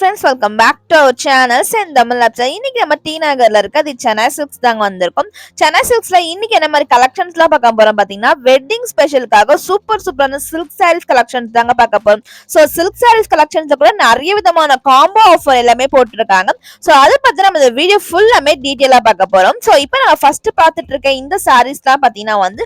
friends, welcome back to our channel செந்தமிழ் lapse. இன்னைக்கு நம்ம டி நகர்ல இருக்க தி சென்னை சில்க்ஸ் தாங்க வந்திருக்கோம். சென்னை சில்க்ஸ்ல இன்னைக்கு என்ன மாதிரி கலெக்ஷன்ஸ்லாம் பார்க்க போறோம் பாத்தீங்கன்னா, வெட்டிங் ஸ்பெஷலுக்காக சூப்பரான சில்க் சாரீஸ் கலெக்ஷன்ஸ் தாங்க பார்க்க போறோம். சோ சில்க் சாரீஸ் கலெக்ஷன்ஸ்ல கூட நிறைய விதமான காம்போ ஆஃபர் எல்லாமே போட்டுருக்காங்க. சோ அதை பத்தி நம்ம இந்த வீடியோ ஃபுல்லாமே டீடைலா பார்க்க போறோம். சோ இப்போ நம்ம ஃபர்ஸ்ட் பார்த்துட்டு இருக்க இந்த சாரீஸ்லாம் பாத்தீங்கன்னா வந்து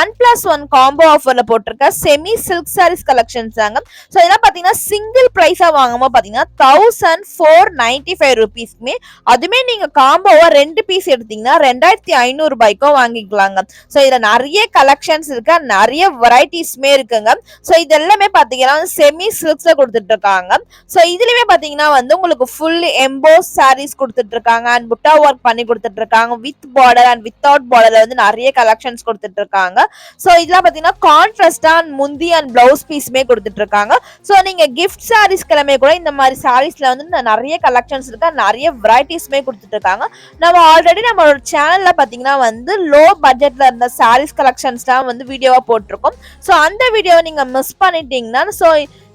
1+1 காம்போ ஆஃபர்ல போட்டிருக்க செமி சில்க் சாரீஸ் கலெக்ஷன்ஸ் தாங்க. சோ இதெல்லாம் பாத்தீங்கன்னா சிங்கிள் பிரைஸா வாங்கும்போது பாத்தீங்கன்னா 1495 rupeesமே, அதுமே நீங்க காம்போவா 2 பீஸ் எடுத்தீங்கன்னா 2500 ரூபாய்க்கும் வாங்கிக்கலாங்க. சோ இதுல நிறைய கலெக்ஷன்ஸ் இருக்கு, நிறைய வெரைட்டிஸ்மே இருக்குங்க. சோ இது எல்லாமே பாத்தீங்கன்னா செமி சில்க்ஸ்ல கொடுத்துட்டு இருக்காங்க. சோ இதுலயுமே பாத்தீங்கன்னா வந்து உங்களுக்கு ஃபுல் எம்போஸ் சாரீஸ் கொடுத்துட்டு இருக்காங்க அண்ட் புட்டா ஒர்க் பண்ணி கொடுத்துட்டு இருக்காங்க. வித் பார்டர் அண்ட் வித்தவுட் பார்டர்ல வந்து நிறைய கலெக்ஷன்ஸ் கொடுத்துட்டு இருக்காங்க. சோ இதெல்லாம் பாத்தீங்கன்னா கான்ட்ராஸ்டா முந்தி அண்ட் பிளவுஸ் பீஸ்மே கொடுத்துட்டு இருக்காங்க. சோ நீங்க கிஃப்ட் சாரீஸ் கிளம்பி கூட இந்த மாதிரி சாரீஸ்ல வந்து நிறைய கலெக்ஷன்ஸ் இருக்கு, நிறைய வெரைட்டிஸ்மே கொடுத்துட்டு இருக்காங்க. நம்ம ஆல்ரெடி நம்மளோட சேனல்ல பாத்தீங்கன்னா வந்து லோ பட்ஜெட்ல இருந்த சாரீஸ் கலெக்ஷன்ஸ் தான் வந்து வீடியோவா போட்டிருக்கோம். சோ அந்த வீடியோவை நீங்க மிஸ் பண்ணிட்டீங்கன்னா சோ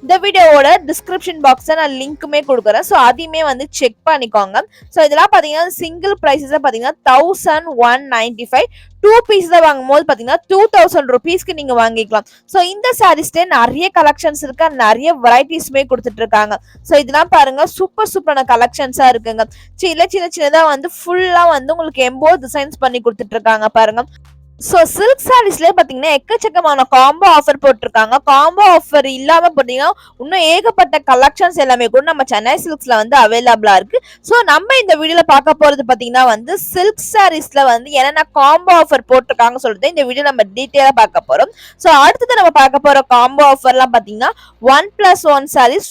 இந்த வீடியோவோட டிஸ்கிரிப்ஷன் பாக்ஸ்ல நான் லிங்க்குமே கொடுக்குறேன். ஸோ அதையுமே வந்து செக் பண்ணிக்கோங்க. ஸோ இதெல்லாம் பார்த்தீங்கன்னா சிங்கிள் ப்ரைஸஸ் பார்த்தீங்கன்னா 1195, 2 பீஸ் தான் வாங்கும் போது பார்த்தீங்கன்னா 2000 rupeesக்கு நீங்க வாங்கிக்கலாம். ஸோ இந்த சாரீஸ்ல நிறைய கலெக்ஷன்ஸ் இருக்கு, நிறைய வெரைட்டிஸ்மே கொடுத்துட்டு இருக்காங்க. ஸோ இதெல்லாம் பாருங்க சூப்பரான கலெக்ஷன்ஸா இருக்குங்க. சின்னதா வந்து ஃபுல்லா வந்து உங்களுக்கு எம்போஸ் டிசைன்ஸ் பண்ணி கொடுத்துட்டு இருக்காங்க பாருங்க. சோ சில்க் சாரீஸ்ல பாத்தீங்கன்னா எக்கச்சக்கமான காம்போ ஆஃபர் போட்டிருக்காங்க. காம்போ ஆஃபர் இல்லாம பாத்தீங்கன்னா இன்னும் ஏகப்பட்ட கலெக்ஷன்ஸ் எல்லாமே கூட நம்ம சென்னை சில்க்ஸ்ல வந்து அவைலபிளா இருக்கு. சோ நம்ம இந்த வீடியோல பார்க்க போறது பாத்தீங்கன்னா வந்து சில்க் சாரீஸ்ல வந்து என்னென்ன காம்போ ஆஃபர் போட்டிருக்காங்க சொல்லிட்டு இந்த வீடியோ நம்ம டீட்டெயிலா பார்க்க போறோம். சோ அடுத்தது நம்ம பார்க்க போற காம்போ ஆஃபர்லாம் பாத்தீங்கன்னா 1+1 சாரீஸ்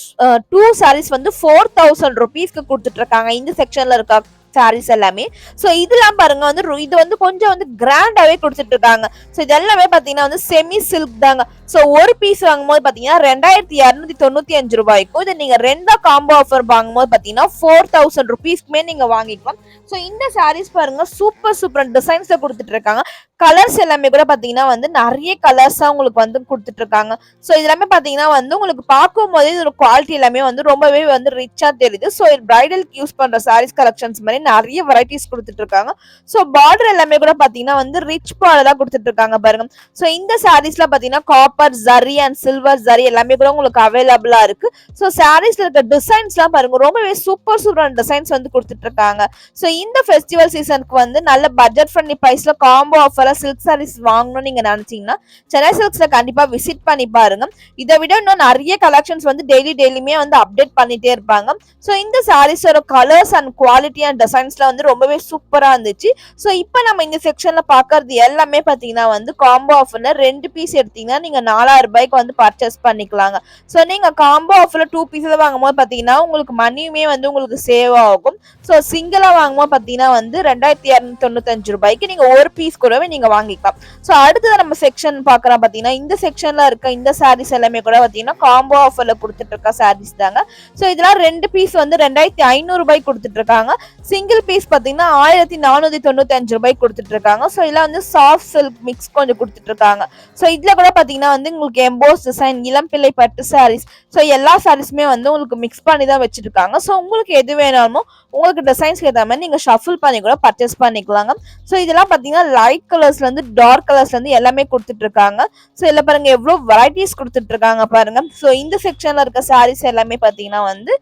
2 சாரீஸ் வந்து 4000 rupeesக்கு கொடுத்துட்டு இருக்காங்க இந்த செக்ஷன்ல இருக்க சாரீஸ் எல்லாமே. சோ இதெல்லாம் பாருங்க வந்து இது வந்து கொஞ்சம் வந்து கிராண்டாவே கொடுத்துட்டு இருக்காங்க. சோ இது எல்லாமே பாத்தீங்கன்னா வந்து செமி சில்க் தாங்க. சோ ஒரு பீஸ் வாங்கும்போது பாத்தீங்கன்னா 2295 ரூபாய்க்கும், இது நீங்க ரெண்டா காம்போ ஆஃபர் வாங்கும்போது பாத்தீங்கன்னா 4000 rupeesக்குமே நீங்க வாங்கிக்கலாம். சோ இந்த சாரீஸ் பாருங்க சூப்பர் டிசைன்ஸ்ல கொடுத்துட்டு இருக்காங்க. கலர்ஸ் எல்லாமே கூட பாத்தீங்கன்னா வந்து நிறைய கலர்ஸா உங்களுக்கு வந்து கொடுத்துட்டு இருக்காங்க. சோ இது எல்லாமே பாத்தீங்கன்னா வந்து உங்களுக்கு பார்க்கும் போதே இதோட குவாலிட்டி எல்லாமே வந்து ரொம்பவே வந்து ரிச்சா தெரியுது. சோ பிரைடலுக்கு யூஸ் பண்ற சாரீஸ் கலெக்ஷன்ஸ் மாதிரி நிறைய வெரைட்டிஸ் கொடுத்துட்டு இருக்காங்க. சோ பார்டர் எல்லாமே கூட பாத்தீங்கன்னா வந்து ரிச் பார்டரா கொடுத்துட்டு இருக்காங்க பாருங்க. சோ இந்த சாரீஸ்ல பாத்தீங்கன்னா copper zari and silver zari எல்லாமே கூட உங்களுக்கு அவைலபிளா இருக்கு. சோ சாரீஸ்ல இருக்க டிசைன்ஸ் எல்லாம் பாருங்க ரொம்பவே சூப்பரான டிசைன்ஸ் வந்து கொடுத்துட்டு இருக்காங்க. சோ இந்த ஃபெஸ்டிவல் சீசனுக்கு வந்து நல்ல பட்ஜெட் ஃப்ரெண்ட்லி பிரைஸ்ல காம்போ ஆஃபரா சில்க் சாரீஸ் வாங்கணும்னு நீங்க நினைச்சீங்கன்னா சென்னை சில்க்ஸ்ல கண்டிப்பா விசிட் பண்ணி பாருங்க. இதை விட இன்னும் நிறைய கலெக்ஷன்ஸ் வந்து டெய்லியுமே வந்து அப்டேட் பண்ணிட்டே இருப்பாங்க. சோ இந்த சாரீஸோட கலர்ஸ் அண்ட் குவாலிட்டி அண்ட் டிசைன்ஸ்ல வந்து ரொம்பவே சூப்பரா இருந்துச்சு. சோ இப்போ நம்ம இந்த செக்ஷன்ல பாக்குறது எல்லாமே பாத்தீங்கன்னா வந்து காம்போ ஆஃபர்ல 2 பீஸ் எடுத்தீங்கன்னா நீங்க 4000 ரூபாய்க்கு வந்து பர்ச்சேஸ் பண்ணிக்கலாங்க. சோ நீங்க காம்போ ஆஃபர்ல 2 பீஸ் வாங்கும்போது பாத்தீங்கன்னா உங்களுக்கு மணியுமே வந்து உங்களுக்கு சேவ் ஆகும். சோ சிங்கிளா வாங்கும்போது பாத்தீங்கன்னா வந்து 2295 ரூபாய்க்கு நீங்க ஒரு பீஸ் கூடவே நீங்க வாங்கிக்கலாம். சோ அடுத்தது நம்ம செக்ஷன் பாக்குறோம் பாத்தீங்கன்னா இந்த செக்ஷன்ல இருக்க இந்த சாரீஸ் எல்லாமே கூட பாத்தீங்கன்னா காம்போ ஆஃபர்ல கொடுத்துட்டு இருக்க சாரீஸ் தாங்க. சோ இதெல்லாம் 2 பீஸ் வந்து 2500 ரூபாய்க்கு கொடுத்துட்டு இருக்காங்க. சிங்கிள் பீஸ் பாத்தீங்கன்னா 1495 ரூபாய்க்கு கொடுத்துட்டு இருக்காங்க. சோ இதெல்லாம் வந்து சாஃப்ட் சில்க் மிக்ஸ் கொஞ்சம் கொடுத்துட்டு இருக்காங்க. சோ இதுல கூட பாத்தீங்கன்னா வந்து உங்களுக்கு எம்போஸ் டிசைன், இளம் பிள்ளை பட்டு சாரீஸ், சோ எல்லா சாரீஸுமே வந்து உங்களுக்கு மிக்ஸ் பண்ணி தான் வச்சிருக்காங்க. சோ உங்களுக்கு எது வேணாலுமோ உங்களுக்கு டிசைன்ஸ்க்கு ஏற்ற மாதிரி நீங்க ஷஃபிள் பண்ணி கூட பர்ச்சேஸ் பண்ணிக்கலாங்க. சோ இதெல்லாம் பாத்தீங்கன்னா லைட் கலர்ஸ்ல இருந்து டார்க் கலர்ஸ்ல இருந்து எல்லாமே கொடுத்துட்டு இருக்காங்க. சோ இதுல பாருங்க எவ்வளவு வெரைட்டிஸ் கொடுத்துட்டு இருக்காங்க பாருங்க. சோ இந்த செக்ஷன்ல இருக்க சாரீஸ் எல்லாமே பாத்தீங்கன்னா வந்து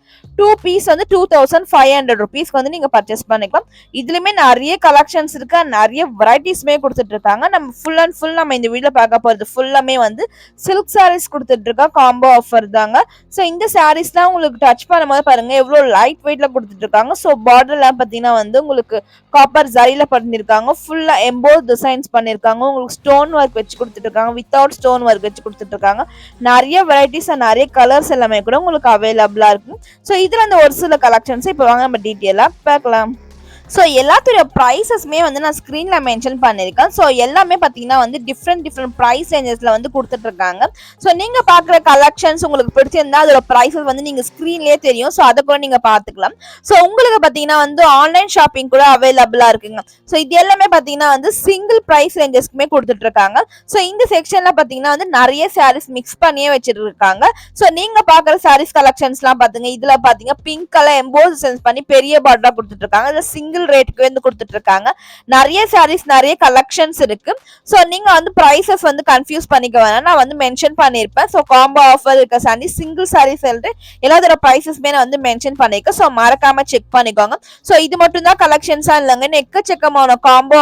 2 பீஸ் வந்து 2500 rupeesக்கு வந்து நீங்க பர்ச்சேஸ் பண்ணிக்கலாம். இதுலயுமே நிறைய கலெக்ஷன்ஸ் இருக்கு, நிறைய வெரைட்டிஸ்மே கொடுத்துட்டு இருக்காங்க. நம்ம ஃபுல் அண்ட் ஃபுல் நம்ம இந்த வீடியோல பார்க்க போறது ஃபுல்லாமே வந்து சில்க் சாரீஸ் கொடுத்துட்டு இருக்க காம்போ ஆஃபர் தாங்க. சோ இந்த சாரீஸ்லாம் உங்களுக்கு டச் பண்ணும்போது பாருங்க எவ்வளவு லைட் வெயிட்ல கொடுத்துட்டு இருக்காங்க. சோ பார்டர்லாம் பாத்தீங்கன்னா வந்து உங்களுக்கு காப்பர் ஜரியில பண்ணிருக்காங்க, ஃபுல்லா எம்போஸ் டிசைன்ஸ் பண்ணிருக்காங்க, உங்களுக்கு ஸ்டோன் ஒர்க் வச்சு கொடுத்துட்டு இருக்காங்க, வித்தவுட் ஸ்டோன் ஒர்க் வச்சு கொடுத்துட்டு இருக்காங்க. நிறைய வெரைட்டிஸ் நிறைய கலர்ஸ் எல்லாமே கூட உங்களுக்கு அவைலபிளா இருக்கு. சோ இதுல அந்த ஒரு சில கலெக்ஷன்ஸ் இப்போ வாங்க நம்ம டீட்டெயிலா பார்க்கலாம். ஸோ எல்லாத்துடைய ப்ரைஸஸ்மே வந்து நான் ஸ்க்ரீன்ல மென்ஷன் பண்ணியிருக்கேன். ஸோ எல்லாமே பார்த்தீங்கன்னா வந்து டிஃப்ரெண்ட் ப்ரைஸ் ரேஞ்சஸ்ல வந்து கொடுத்துட்டு இருக்காங்க. ஸோ நீங்க பார்க்குற கலெக்ஷன்ஸ் உங்களுக்கு பிடிச்சிருந்தா அதோட ப்ரைஸஸ் வந்து நீங்க ஸ்க்ரீன்லேயே தெரியும். ஸோ அதை கூட நீங்க பார்த்துக்கலாம். ஸோ உங்களுக்கு பார்த்தீங்கன்னா வந்து ஆன்லைன் ஷாப்பிங் கூட அவைலபிளா இருக்குங்க. ஸோ இது எல்லாமே பார்த்தீங்கன்னா வந்து சிங்கிள் ப்ரைஸ் ரேஞ்சஸ்க்குமே கொடுத்துட்டு இருக்காங்க. ஸோ இந்த செக்ஷன்ல பார்த்தீங்கன்னா வந்து நிறைய சாரீஸ் மிக்ஸ் பண்ணியே வச்சுட்டு இருக்காங்க. ஸோ நீங்க பார்க்குற சாரீஸ் கலெக்ஷன்ஸ்லாம் பாத்துங்க. இதுல பாத்தீங்க பிங்க் கலர் எம்போஸ் பண்ணி பெரிய பார்டரா கொடுத்துட்டு இருக்காங்க. சிங்கிள் ரேட்டுக்கு வந்து கொடுத்துட்டு இருக்காங்க. நிறைய சாரீஸ் நிறைய கலெக்ஷன்ஸ் இருக்கு. சோ நீங்க வந்து பிரைசஸ் வந்து கன்ஃபியூஸ் பண்ணிக்க வேணாம். நான் வந்து மென்ஷன் பண்ணிருப்பேன். சோ காம்போ ஆஃபர் இருக்க சாரி சிங்கிள் சாரி சொல்லிட்டு எல்லாத்தோட பிரைசஸ்மே நான் வந்து மென்ஷன் பண்ணிருக்கேன். சோ மறக்காம செக் பண்ணிக்கோங்க. சோ இது மட்டும் தான் கலெக்ஷன்ஸா இல்லைங்க. எக்கச்சக்கமான காம்போ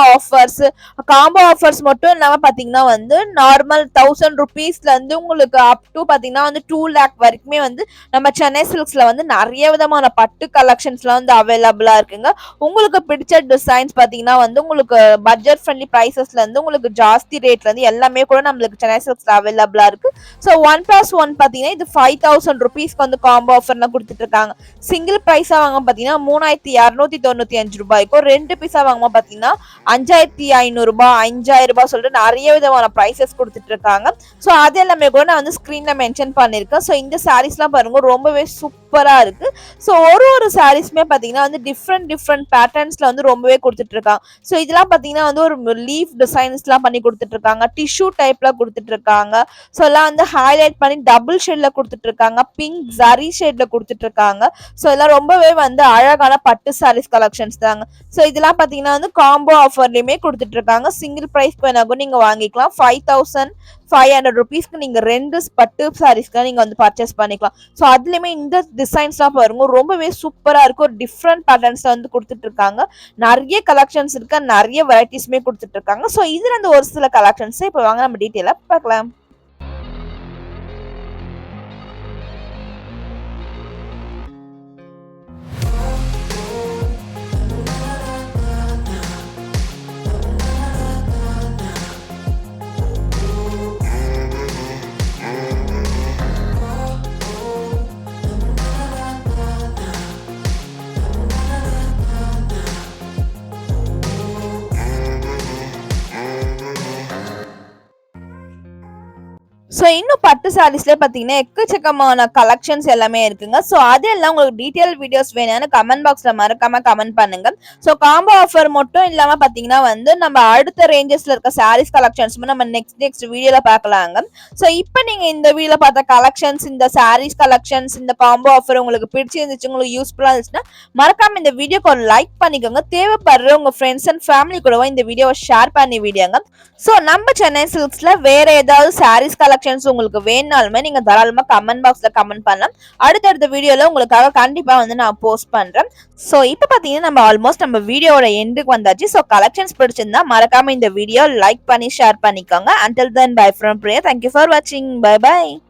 ஆஃபர்ஸ் மட்டும் இல்லாம பாத்தீங்கன்னா வந்து நார்மல் 1000 rupeesல இருந்து உங்களுக்கு அப் டு பாத்தீங்கன்னா வந்து 2 lakh வரைக்குமே வந்து நம்ம சென்னை சில்க்ஸ்ல வந்து நிறைய விதமான பட்டு கலெக்ஷன்ஸ்லாம் வந்து அவைலபிளா இருக்குங்க. உங்களுக்கு பிடிச்ச டிசைன்ஸ் பாத்தீங்கன்னா வந்து உங்களுக்கு பட்ஜெட் ஃப்ரெண்ட்லி பிரைசஸ்ல இருந்து உங்களுக்கு ஜாஸ்தி ரேட்ல இருந்து எல்லாமே கூட நம்மளுக்கு சென்னை சில்க்ஸ்ல அவைலபிளா இருக்கு. ஸோ 1+1 பாத்தீங்கன்னா இது 5000 rupeesக்கு வந்து காம்போ ஆஃபர்ல கொடுத்துட்டு இருக்காங்க. சிங்கிள் பிரைஸா வாங்க பாத்தீங்கன்னா 3295 ரூபாய்க்கும், 2 பீஸா வாங்க பாத்தீங்கன்னா 5500 ரூபாய் 5000 ரூபாய் சொல்லிட்டு நிறைய விதமான பிரைசஸ் கொடுத்துட்டு இருக்காங்க. ஸோ அது எல்லாமே கூட நான் வந்து ஸ்கிரீன்ல மென்ஷன் பண்ணிருக்கேன். ஸோ இந்த சாரீஸ்லாம் பாருங்க ரொம்பவே சூப்பரா இருக்கு. ஸோ ஒரு சாரீஸ்மே பாத்தீங்கன்னா வந்து டிஃப்ரெண்ட் பேட்டர்ன்ஸ்ல வந்து ரொம்பவே கொடுத்துட்டு இருக்காங்க. ஸோ இதெல்லாம் பாத்தீங்கன்னா வந்து ஒரு லீஃப் டிசைன்ஸ்லாம் பண்ணி கொடுத்துட்டு இருக்காங்க. டிஷ்யூ டைப்ல கொடுத்துட்டு இருக்காங்க. ஸோ எல்லாம் வந்து ஹைலைட் பண்ணி டபுள் ஷேட்ல கொடுத்துட்டு இருக்காங்க. பிங்க் ஜரி ஷேட்ல கொடுத்துட்டு இருக்காங்க. ஸோ இதெல்லாம் ரொம்பவே வந்து அழகான பட்டு சாரீஸ் கலெக்ஷன்ஸ் தாங்க. ஸோ இதெல்லாம் பாத்தீங்கன்னா வந்து காம்போ ஆஃபர்லயுமே கொடுத்துட்டு இருக்காங்க. சிங்கிள் பிரைஸ் வேணாலும் நீங்க வாங்கிக்கலாம். 5500 rupeesக்கு நீங்க 2 பட்டு சாரீஸ்க்கு நீங்க வந்து பர்ச்சேஸ் பண்ணிக்கலாம். ஸோ அதுலயுமே இந்த டிசைன்ஸ்லாம் பாருங்க ரொம்பவே சூப்பரா இருக்கு. ஒரு டிஃப்ரெண்ட் பேட்டர்ன்ஸ் வந்து கொடுத்துட்டு இருக்காங்க. நிறைய கலெக்ஷன்ஸ் இருக்கு, நிறைய வெரைட்டிஸ்மே கொடுத்துட்டு இருக்காங்க. ஸோ இதுல இருந்து ஒரு சில கலெக்ஷன்ஸ் இப்போ வாங்க நம்ம டீட்டெயிலா பார்க்கலாம். ஸோ இன்னும் பட்டு சாரீஸ்ல பாத்தீங்கன்னா எக்கச்சக்கமான கலெக்ஷன்ஸ் எல்லாமே இருக்குங்க. ஸோ அதெல்லாம் உங்களுக்கு டீட்டெயில் வீடியோஸ் வேணும்னு கமெண்ட் பாக்ஸ்ல மறக்காம கமெண்ட் பண்ணுங்க. ஸோ காம்போ ஆஃபர் மட்டும் இல்லாம பாத்தீங்கன்னா வந்து நம்ம அடுத்த ரேஞ்சஸ்ல இருக்க சாரீஸ் கலெக்ஷன்ஸ் நம்ம நெக்ஸ்ட் வீடியோல பார்க்கலாங்க. ஸோ இப்போ நீங்க இந்த வீடியோல பார்த்த கலெக்ஷன்ஸ், இந்த சாரீஸ் கலெக்ஷன்ஸ், இந்த காம்போ ஆஃபர் உங்களுக்கு பிடிச்சிருந்துச்சு, உங்களுக்கு யூஸ்ஃபுல்லா இருந்துச்சுன்னா மறக்காம இந்த வீடியோக்கு ஒரு லைக் பண்ணிக்கோங்க. தேவைப்படுற உங்க ஃப்ரெண்ட்ஸ் அண்ட் ஃபேமிலி கூடவும் இந்த வீடியோவை ஷேர் பண்ணி விடுங்க. ஸோ நம்ம சென்னை சில்க்ஸ்ல வேற ஏதாவது சாரீஸ் கலெக்ஷன் உங்களுக்கு வேணாலுமே நீங்க தாராளமா கமெண்ட் பாக்ஸ்ல கமெண்ட் பண்ணலாம். அடுத்தடுத்த வீடியோல உங்களுக்காக கண்டிப்பா வந்து நான் போஸ்ட் பண்றேன். சோ இப்ப பாத்தீங்கன்னா நம்ம ஆல்மோஸ்ட் நம்ம வீடியோட எண்டுக்கு வந்தாச்சு. சோ கலெக்ஷன்ஸ் பிடிச்சிருந்தா மறக்காம இந்த வீடியோ லைக் பண்ணி ஷேர் பண்ணிக்கோங்க. Until then, bye from Priya. Thank you for watching. Bye bye.